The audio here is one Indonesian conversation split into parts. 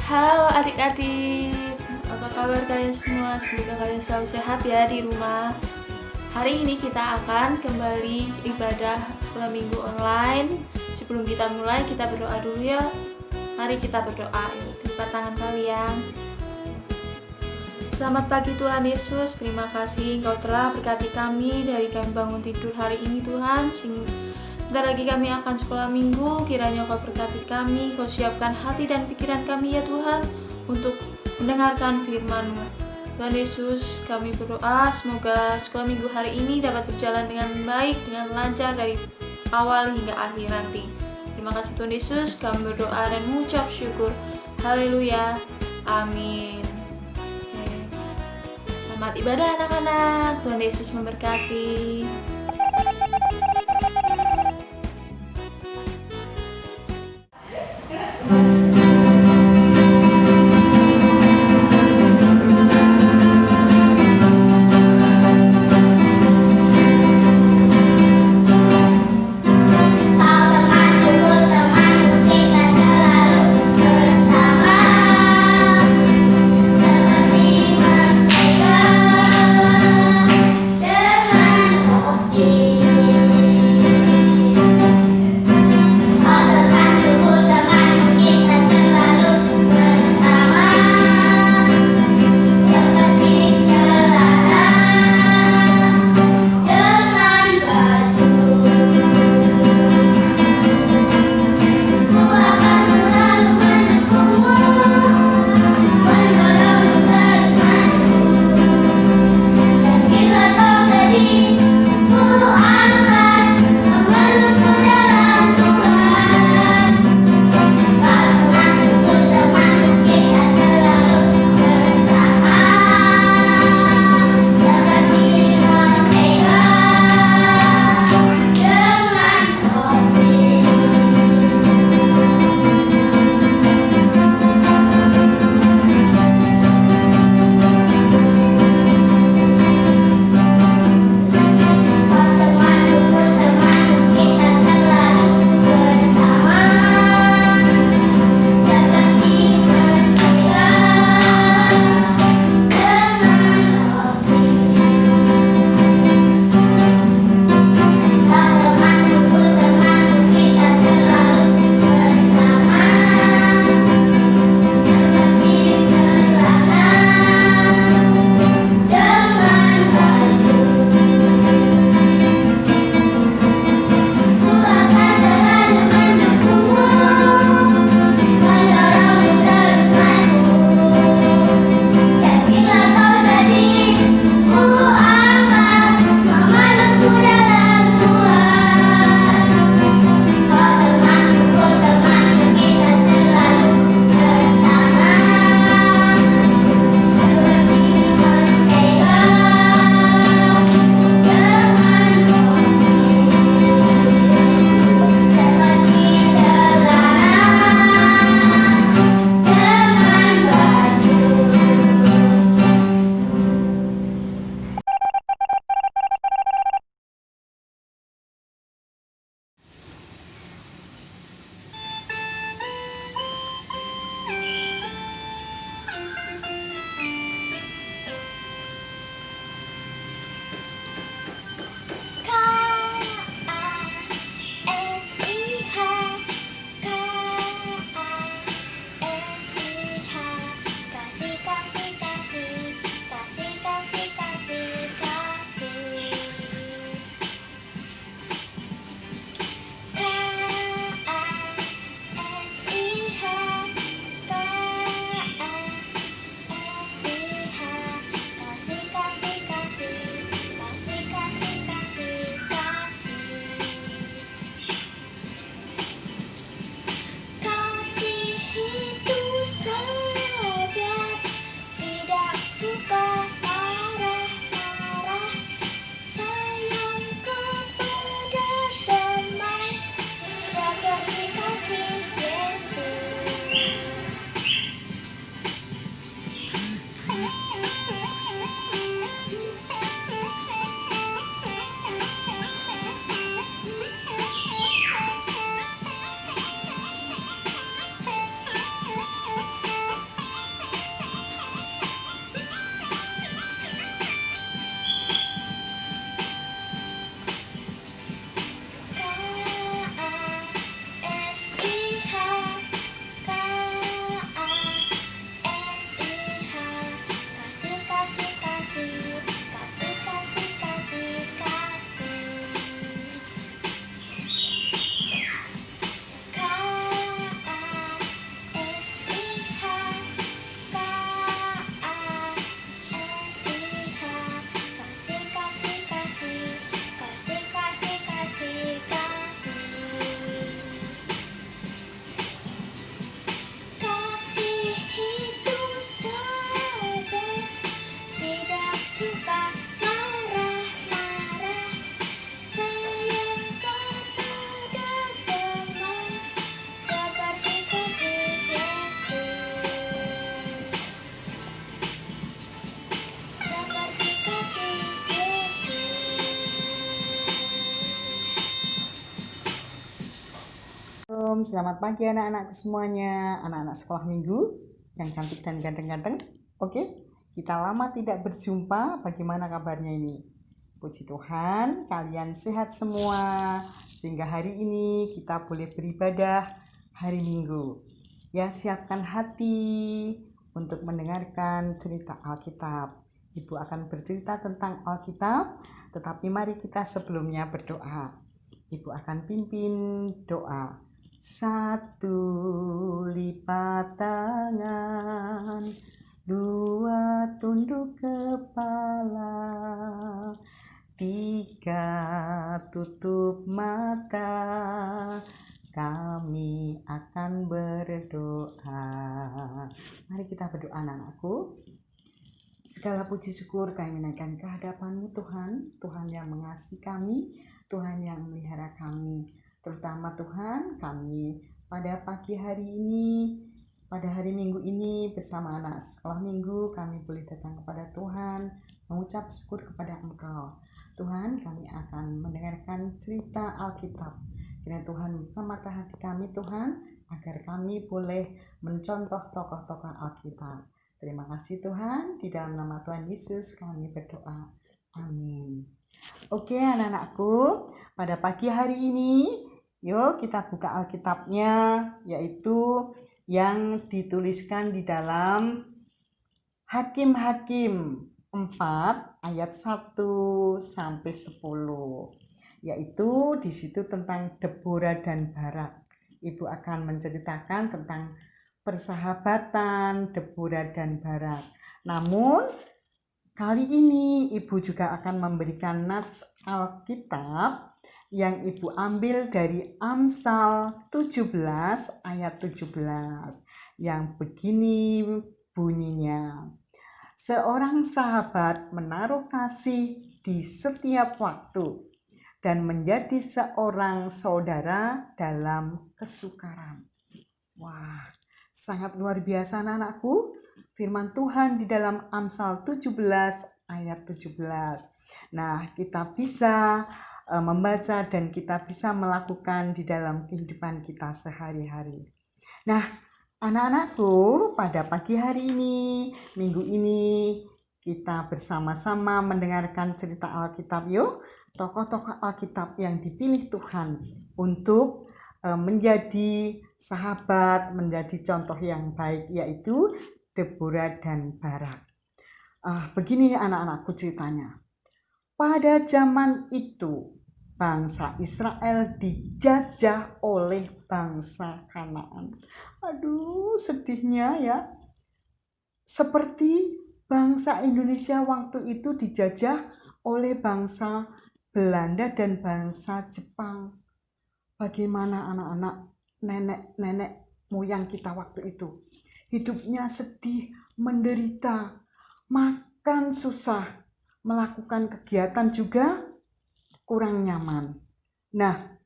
Halo adik-adik, apa kabar kalian semua? Semoga kalian selalu sehat ya di rumah. Hari ini kita akan kembali ibadah sekolah minggu online. Sebelum kita mulai, kita berdoa dulu ya. Mari kita berdoa, yuk lipat tangan kalian. Selamat pagi Tuhan Yesus, terima kasih Engkau telah berkati kami dari kami bangun tidur hari ini Tuhan. Bentar lagi kami akan sekolah minggu, kiranya Kau berkati kami, Kau siapkan hati dan pikiran kami ya Tuhan untuk mendengarkan firman-Mu. Tuhan Yesus, kami berdoa semoga sekolah minggu hari ini dapat berjalan dengan baik, dengan lancar dari awal hingga akhir nanti. Terima kasih Tuhan Yesus, kami berdoa dan mengucap syukur. Haleluya, amin. Selamat ibadah anak-anak, Tuhan Yesus memberkati. Dengan Shalom, selamat pagi anak-anakku semuanya, anak-anak sekolah minggu yang cantik dan ganteng-ganteng. Oke, kita lama tidak berjumpa, bagaimana kabarnya ini? Puji Tuhan, kalian sehat semua, sehingga hari ini kita boleh beribadah hari Minggu. Ya, siapkan hati untuk mendengarkan cerita Alkitab. Ibu akan bercerita tentang Alkitab, tetapi mari kita sebelumnya berdoa. Ibu akan pimpin doa. Satu, lipat tangan, dua, tunduk kepala, tiga, tutup mata, kami akan berdoa. Mari kita berdoa anak-anakku. Segala puji syukur kami naikkan ke hadapan-Mu Tuhan, Tuhan yang mengasihi kami, Tuhan yang memelihara kami. Terutama Tuhan, kami pada pagi hari ini, pada hari Minggu ini bersama anak sekolah minggu, kami boleh datang kepada Tuhan, mengucap syukur kepada Engkau. Tuhan, kami akan mendengarkan cerita Alkitab. Kiranya Tuhan buka mata hati kami Tuhan, agar kami boleh mencontoh tokoh-tokoh Alkitab. Terima kasih Tuhan, di dalam nama Tuhan Yesus kami berdoa. Amin. Oke anak-anakku, pada pagi hari ini, yuk kita buka Alkitabnya, yaitu yang dituliskan di dalam Hakim-Hakim 4 ayat 1 sampai 10. Yaitu di situ tentang Deborah dan Barak. Ibu akan menceritakan tentang persahabatan Deborah dan Barak. Namun kali ini ibu juga akan memberikan nats Alkitab yang ibu ambil dari Amsal 17 ayat 17 yang begini bunyinya. Seorang sahabat menaruh kasih di setiap waktu dan menjadi seorang saudara dalam kesukaran. Wah, sangat luar biasa anak-anakku. Firman Tuhan di dalam Amsal 17 ayat 17. Nah, kita bisa membaca dan kita bisa melakukan di dalam kehidupan kita sehari-hari. Nah, anak-anakku, pada pagi hari ini, minggu ini, kita bersama-sama mendengarkan cerita Alkitab yuk. Tokoh-tokoh Alkitab yang dipilih Tuhan untuk menjadi sahabat, menjadi contoh yang baik, yaitu Deborah dan Barak. Begini anak-anakku ceritanya. Pada zaman itu, bangsa Israel dijajah oleh bangsa Kanaan. Aduh, sedihnya ya. Seperti bangsa Indonesia waktu itu dijajah oleh bangsa Belanda dan bangsa Jepang. Bagaimana anak-anak, nenek-nenek moyang kita waktu itu? Hidupnya sedih, menderita, makan susah, melakukan kegiatan juga kurang nyaman. Nah,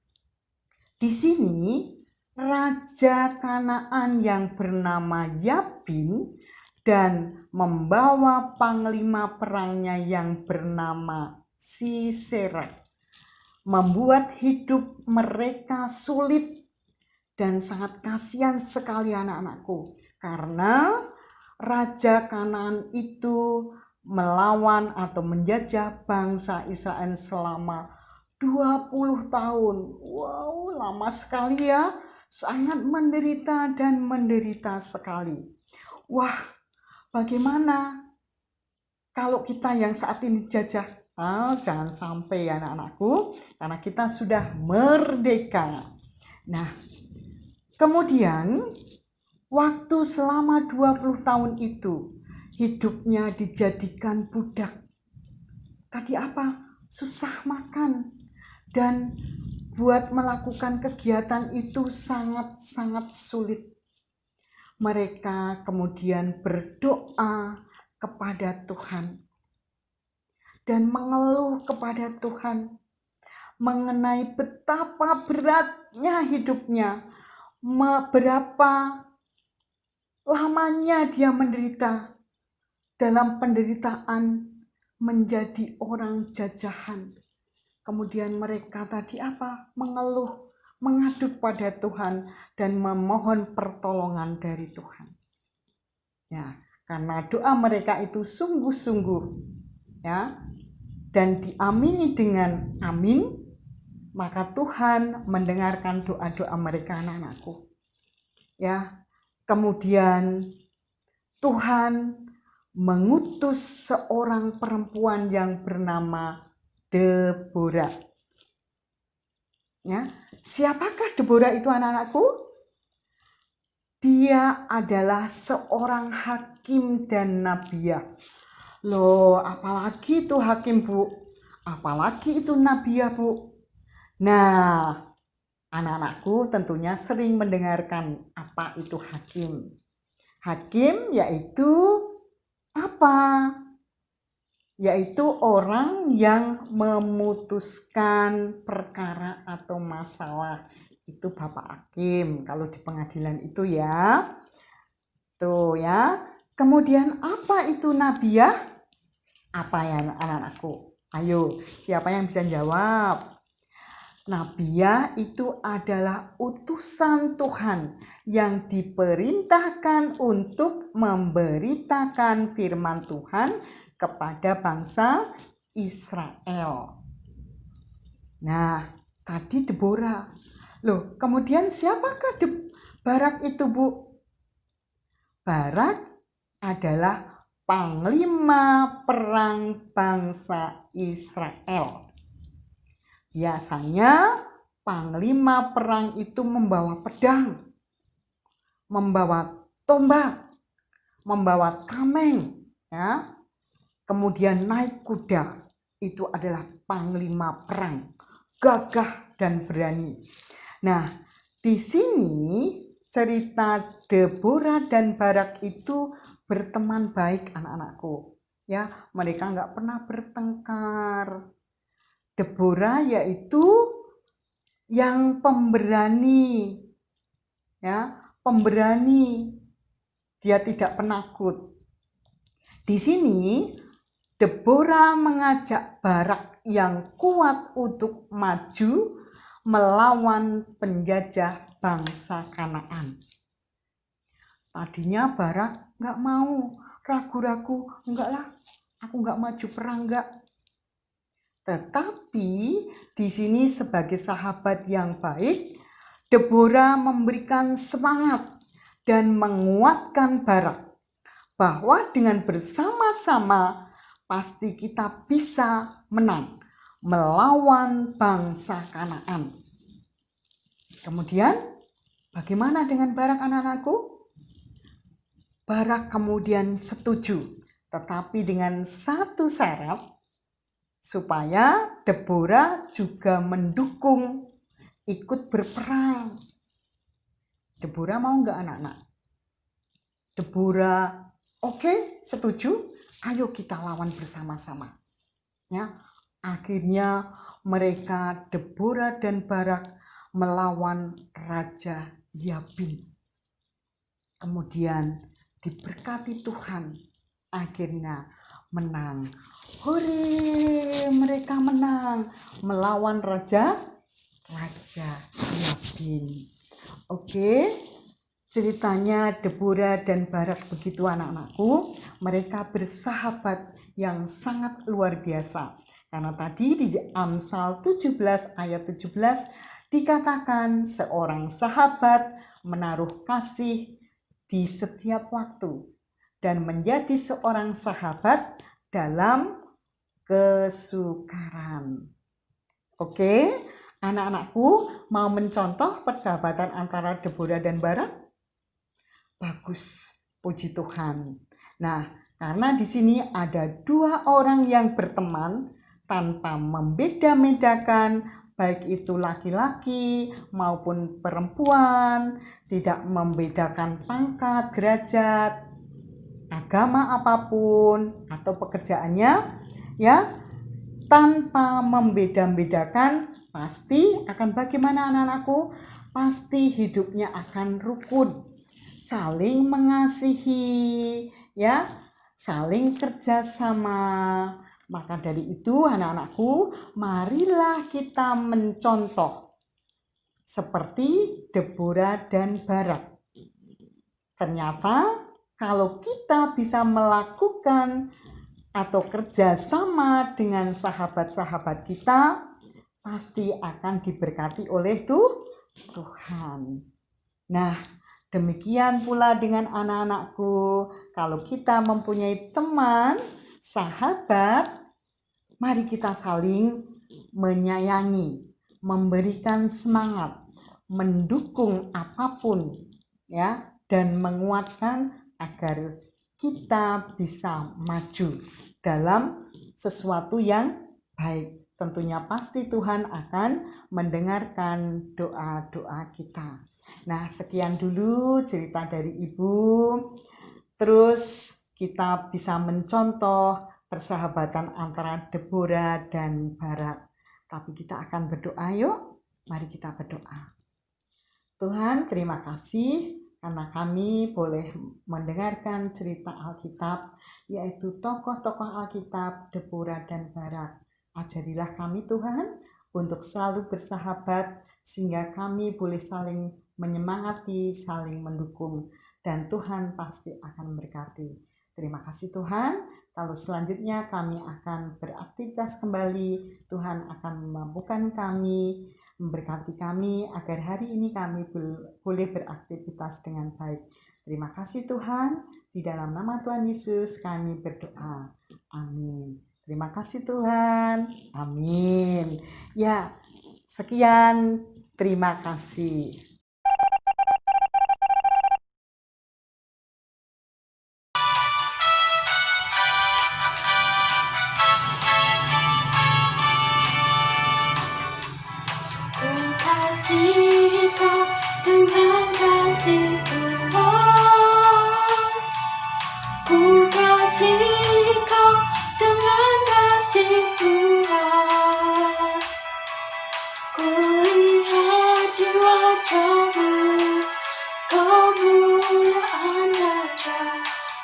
di sini Raja Kanaan yang bernama Yabin dan membawa panglima perangnya yang bernama Sisera membuat hidup mereka sulit dan sangat kasihan sekali anak-anakku, karena Raja Kanaan itu melawan atau menjajah bangsa Israel selama 20 tahun. Wow, lama sekali ya. Sangat menderita dan menderita sekali. Wah, bagaimana kalau kita yang saat ini dijajah? Jangan sampai ya anak-anakku, karena kita sudah merdeka. Nah, kemudian waktu selama 20 tahun itu hidupnya dijadikan budak. Tadi apa? Susah makan dan buat melakukan kegiatan itu sangat-sangat sulit. Mereka kemudian berdoa kepada Tuhan dan mengeluh kepada Tuhan mengenai betapa beratnya hidupnya, berapa lamanya dia menderita dalam penderitaan menjadi orang jajahan. Kemudian mereka tadi apa? Mengeluh mengadu pada Tuhan dan memohon pertolongan dari Tuhan. Ya, karena doa mereka itu sungguh-sungguh ya dan diamini dengan amin, maka Tuhan mendengarkan doa-doa mereka, anak-anakku. Ya, kemudian Tuhan mengutus seorang perempuan yang bernama Deborah. Ya, siapakah Deborah itu, anak-anakku? Dia adalah seorang hakim dan nabiah. Loh, apalagi itu hakim, Bu? Apalagi itu nabiah, Bu? Nah, anak-anakku tentunya sering mendengarkan apa itu hakim. Hakim yaitu apa? Yaitu orang yang memutuskan perkara atau masalah. Itu Bapak Hakim kalau di pengadilan itu ya. Tuh ya. Kemudian apa itu nabiah? Apa ya anak-anakku? Ayo, siapa yang bisa jawab? Nabiah itu adalah utusan Tuhan yang diperintahkan untuk memberitakan firman Tuhan kepada bangsa Israel. Nah, tadi Deborah. Loh, kemudian siapakah Barak itu, Bu? Barak adalah panglima perang bangsa Israel. Biasanya panglima perang itu membawa pedang, membawa tombak, membawa tameng, ya. Kemudian naik kuda. Itu adalah panglima perang, gagah dan berani. Nah, di sini cerita Deborah dan Barak itu berteman baik, anak-anakku. Ya, mereka nggak pernah bertengkar. Deborah yaitu yang pemberani, ya, pemberani. Dia tidak penakut. Di sini Deborah mengajak Barak yang kuat untuk maju melawan penjajah bangsa Kanaan. Tadinya Barak nggak mau, ragu-ragu, enggak lah, aku nggak maju perang, enggak. Tetapi di sini sebagai sahabat yang baik, Deborah memberikan semangat dan menguatkan Barak bahwa dengan bersama-sama pasti kita bisa menang melawan bangsa Kanaan. Kemudian bagaimana dengan Barak, anak-anakku? Barak kemudian setuju, tetapi dengan satu syarat, supaya Deborah juga mendukung ikut berperang. Deborah mau nggak, anak-anak? Deborah oke, setuju, ayo kita lawan bersama-sama. Ya, akhirnya mereka, Deborah dan Barak, melawan Raja Yabin. Kemudian diberkati Tuhan, akhirnya menang. Hore, mereka menang melawan Raja Yabin. Oke, ceritanya Deborah dan Barak begitu, anak-anakku. Mereka bersahabat yang sangat luar biasa. Karena tadi di Amsal 17 ayat 17 dikatakan seorang sahabat menaruh kasih di setiap waktu dan menjadi seorang sahabat dalam kesukaran. Oke, anak-anakku mau mencontoh persahabatan antara Deborah dan Barak? Bagus, puji Tuhan. Nah, karena di sini ada dua orang yang berteman tanpa membeda-bedakan, baik itu laki-laki maupun perempuan, tidak membedakan pangkat, derajat, agama apapun atau pekerjaannya, ya, tanpa membeda-bedakan, pasti akan bagaimana, anak-anakku? Pasti hidupnya akan rukun, saling mengasihi, ya, saling kerjasama. Maka dari itu, anak-anakku, marilah kita mencontoh seperti Deborah dan Barak. Ternyata kalau kita bisa melakukan atau kerjasama dengan sahabat-sahabat kita, pasti akan diberkati oleh Tuhan. Nah, demikian pula dengan anak-anakku. Kalau kita mempunyai teman, sahabat, mari kita saling menyayangi, memberikan semangat, mendukung apapun ya, dan menguatkan agar kita bisa maju dalam sesuatu yang baik. Tentunya pasti Tuhan akan mendengarkan doa-doa kita. Nah, sekian dulu cerita dari Ibu. Terus kita bisa mencontoh persahabatan antara Deborah dan Barak. Tapi kita akan berdoa yuk. Mari kita berdoa. Tuhan, terima kasih karena kami boleh mendengarkan cerita Alkitab, yaitu tokoh-tokoh Alkitab Deborah dan Barak. Ajarilah kami Tuhan untuk selalu bersahabat sehingga kami boleh saling menyemangati, saling mendukung, dan Tuhan pasti akan memberkati. Terima kasih Tuhan. Kalau selanjutnya kami akan beraktivitas kembali, Tuhan akan memampukan kami, memberkati kami agar hari ini kami boleh beraktivitas dengan baik. Terima kasih Tuhan. Di dalam nama Tuhan Yesus kami berdoa. Amin. Terima kasih Tuhan. Amin. Ya, sekian. Terima kasih. Ku kasih kau dengan kasih Tuhan. Ku kasih kau dengan kasih Tuhan. Ku lihat di wajahmu kemuliaan Raja.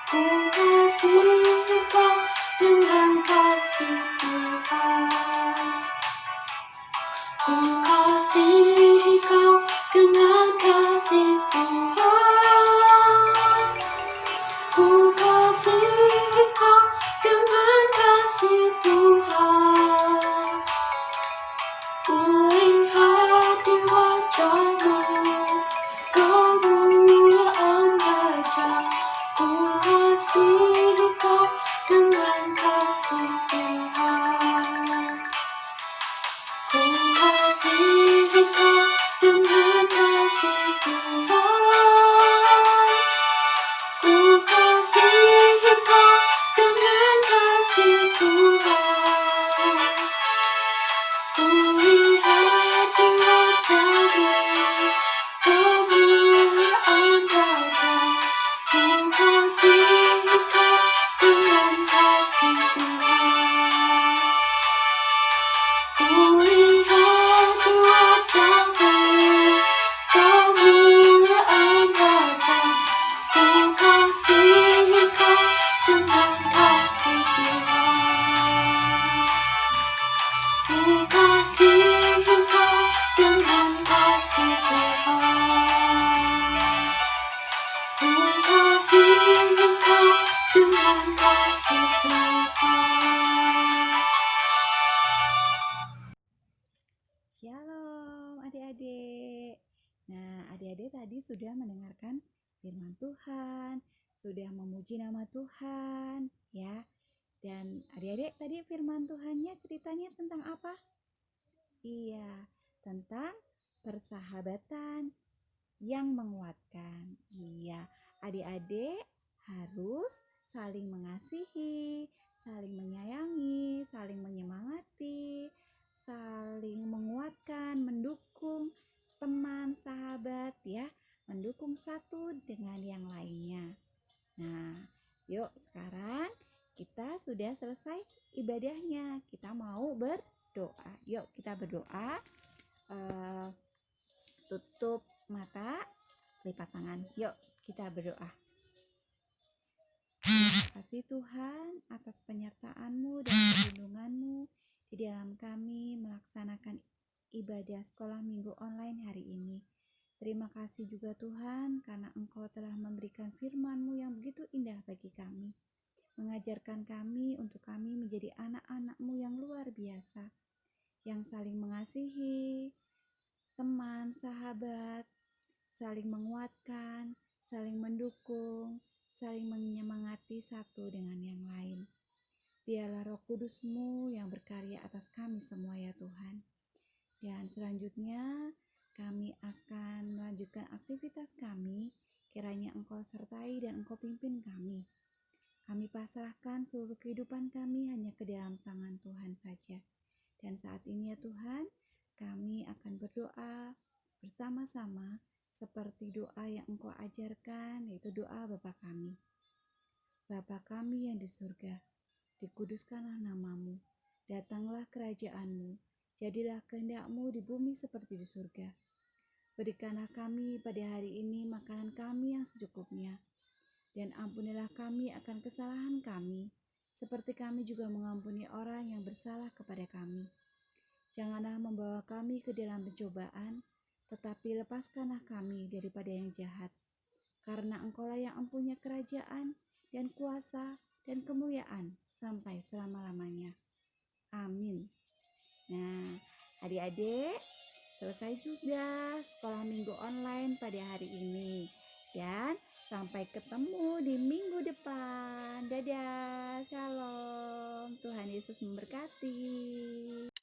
Ku kasih kau dengan kasih Tuhan. Ku kasih kau dengan kasih Tuhan. Ku kasih kau dengan kasih Tuhan. Ku lihat di wajahmu kemuliaan Raja. Ku kasih kau dengan kasih Tuhan. Ku kasih kau dengan kasih Tuhan. Ku kasih kau dengan kasih Tuhan. Ku lihat di wajahmu kemuliaan Raja. Ku kasih kau dengan kasih Tuhan. Ku lihat di wajahmu kemuliaan Raja. Ku kasih kau dengan kasih Tuhan. Ku kasih kau dengan kasih Tuhan. Ku kasih kau dengan kasih Tuhan. Shalom adik-adik. Nah, adik-adik tadi sudah mendengarkan firman Tuhan, sudah memuji nama Tuhan, ya. Dan adik-adik tadi firman Tuhannya ceritanya tentang apa? Iya, tentang persahabatan yang menguatkan. Iya, adik-adik harus saling mengasihi, saling menyayangi, saling menyemangati, saling menguatkan, mendukung teman, sahabat ya, mendukung satu dengan yang lainnya. Nah, yuk sekarang kita sudah selesai ibadahnya. Kita mau berdoa. Yuk kita berdoa. Tutup mata, lipat tangan. Yuk kita berdoa. Terima kasih Tuhan atas penyertaan-Mu dan perlindungan-Mu di dalam kami melaksanakan ibadah sekolah minggu online hari ini. Terima kasih juga Tuhan karena Engkau telah memberikan firman-Mu yang begitu indah bagi kami. Mengajarkan kami untuk kami menjadi anak-anak-Mu yang luar biasa. Yang saling mengasihi, teman, sahabat, saling menguatkan, saling mendukung, saling menyemangati satu dengan yang lain. Biarlah Roh Kudus-Mu yang berkarya atas kami semua ya Tuhan. Dan selanjutnya kami akan melanjutkan aktivitas kami, kiranya Engkau sertai dan Engkau pimpin kami. Kami pasrahkan seluruh kehidupan kami hanya ke dalam tangan Tuhan saja. Dan saat ini ya Tuhan, kami akan berdoa bersama-sama seperti doa yang Engkau ajarkan, yaitu doa Bapa kami. Bapa kami yang di surga, dikuduskanlah nama-Mu, datanglah kerajaan-Mu, jadilah kehendak-Mu di bumi seperti di surga. Berikanlah kami pada hari ini makanan kami yang secukupnya, dan ampunilah kami akan kesalahan kami, seperti kami juga mengampuni orang yang bersalah kepada kami. Janganlah membawa kami ke dalam pencobaan, tetapi lepaskanlah kami daripada yang jahat. Karena Engkaulah yang mempunyai kerajaan dan kuasa dan kemuliaan sampai selama-lamanya. Amin. Nah, adik-adik, selesai juga sekolah minggu online pada hari ini. Dan sampai ketemu di minggu depan. Dadah, shalom. Tuhan Yesus memberkati.